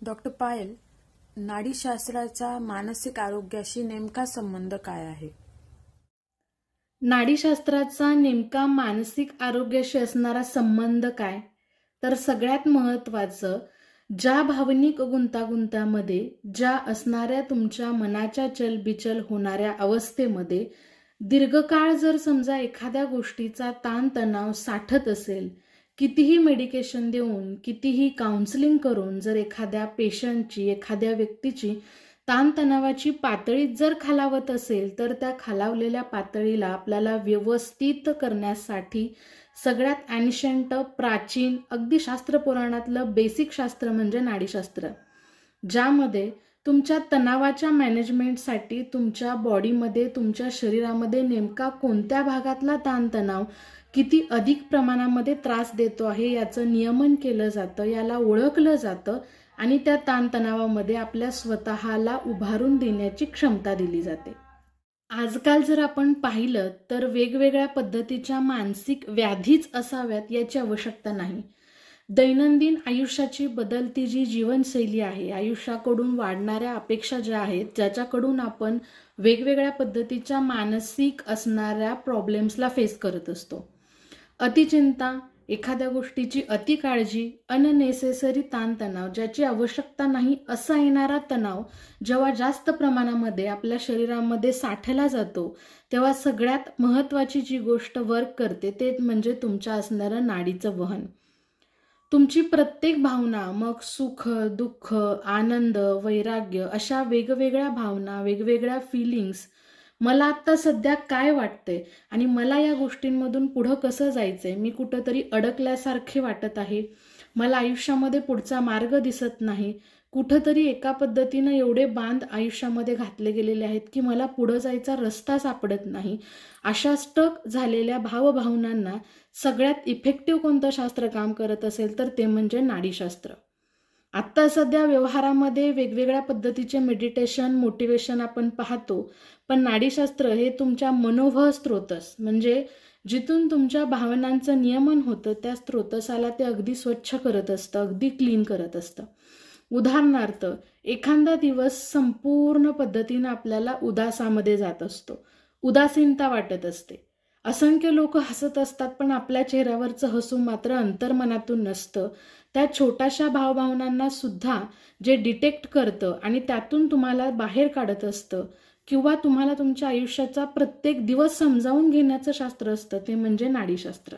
Doctor पायल, नाडीशास्त्राचा मानसिक आरोग्याशी नेमका संबंध काय आहे? नाडीशास्त्राचा नेमका मानसिक आरोग्याशी असणारा संबंध काय? तर सगळ्यात महत्त्वाचं, ज्या भावनिक गुंतागुंतामध्ये, ज्या असणाऱ्या तुमच्या मनाच्या चलबिचल होणाऱ्या अवस्थेमध्ये दीर्घकाळ जर समजा एखाद्या गोष्टीचा ताणतणाव साठत असेल, कितीही मेडिकेशन देऊन, कितीही काउन्सिलिंग करून जर एखाद्या पेशंटची, एखाद्या व्यक्तीची ताणतणावाची पातळी जर खालावत असेल, तर त्या खालावलेल्या पातळीला आपल्याला व्यवस्थित करण्यासाठी सगळ्यात ॲन्शंट, प्राचीन, अगदी शास्त्र पुराणातलं बेसिक शास्त्र म्हणजे नाडीशास्त्र, ज्यामध्ये तुमच्या तणावाच्या मॅनेजमेंटसाठी तुमच्या बॉडीमध्ये, तुमच्या शरीरामध्ये नेमका कोणत्या भागातला ताणतणाव किती अधिक प्रमाणामध्ये त्रास देतो आहे याचं नियमन केलं जातं, याला ओळखलं जातं आणि त्या ताणतणावामध्ये आपल्या स्वतःला उभारून देण्याची क्षमता दिली जाते. आजकाल जर आपण पाहिलं तर वेगवेगळ्या पद्धतीच्या मानसिक व्याधीच असाव्यात याची आवश्यकता नाही. दैनंदिन आयुष्याची बदलती जी जीवनशैली आहे, आयुष्याकडून वाढणाऱ्या अपेक्षा ज्या आहेत, ज्याच्याकडून आपण वेगवेगळ्या पद्धतीच्या मानसिक असणाऱ्या प्रॉब्लेम्सला फेस करत असतो. अतिचिंता, एखाद्या गोष्टीची अति काळजी, अननेसेसरी ताणतणाव, ज्याची आवश्यकता नाही असा येणारा तणाव जेव्हा जास्त प्रमाणामध्ये आपल्या शरीरामध्ये साठला जातो, तेव्हा सगळ्यात महत्त्वाची जी गोष्ट वर्क करते ते म्हणजे तुमच्या असणारं नाडीचं वहन. तुमची प्रत्येक भावना, मग सुख, दुःख, आनंद, वैराग्य, अशा वेगवेगळ्या भावना, वेगवेगळ्या फिलिंग्स, मला आत्ता सध्या काय वाटतंय आणि मला या गोष्टींमधून पुढं कसं जायचंय, मी कुठंतरी अडकल्यासारखे वाटत आहे, मला आयुष्यामध्ये पुढचा मार्ग दिसत नाही, कुठंतरी एका पद्धतीनं एवढे बांध आयुष्यामध्ये घातले गेलेले आहेत की मला पुढं जायचा रस्ता सापडत नाही, अशा स्टक झालेल्या भावभावनांना सगळ्यात इफेक्टिव्ह कोणतं शास्त्र काम करत असेल तर ते म्हणजे नाडीशास्त्र. आत्ता सध्या व्यवहारामध्ये वेगवेगळ्या पद्धतीचे मेडिटेशन, मोटिवेशन आपण पाहतो, पण नाडीशास्त्र हे तुमच्या मनोभव स्त्रोतस म्हणजे जिथून तुमच्या भावनांचं नियमन होतं त्या स्त्रोतसाला ते अगदी स्वच्छ करत असतं, अगदी क्लीन करत असतं. उदाहरणार्थ, एखादा दिवस संपूर्ण पद्धतीनं आपल्याला उदासामध्ये जात असतो, उदासीनता वाटत असते, असंख्य लोक हसत असतात पण आपल्या चेहऱ्यावरचं हसू मात्र अंतर्मनातून नसतं. त्या छोट्याशा भावभावनांना सुद्धा जे डिटेक्ट करतं आणि त्यातून तुम्हाला बाहेर काढत असतं किंवा तुम्हाला तुमच्या आयुष्याचा प्रत्येक दिवस समजावून घेण्याचं शास्त्र असतं ते म्हणजे नाडीशास्त्र.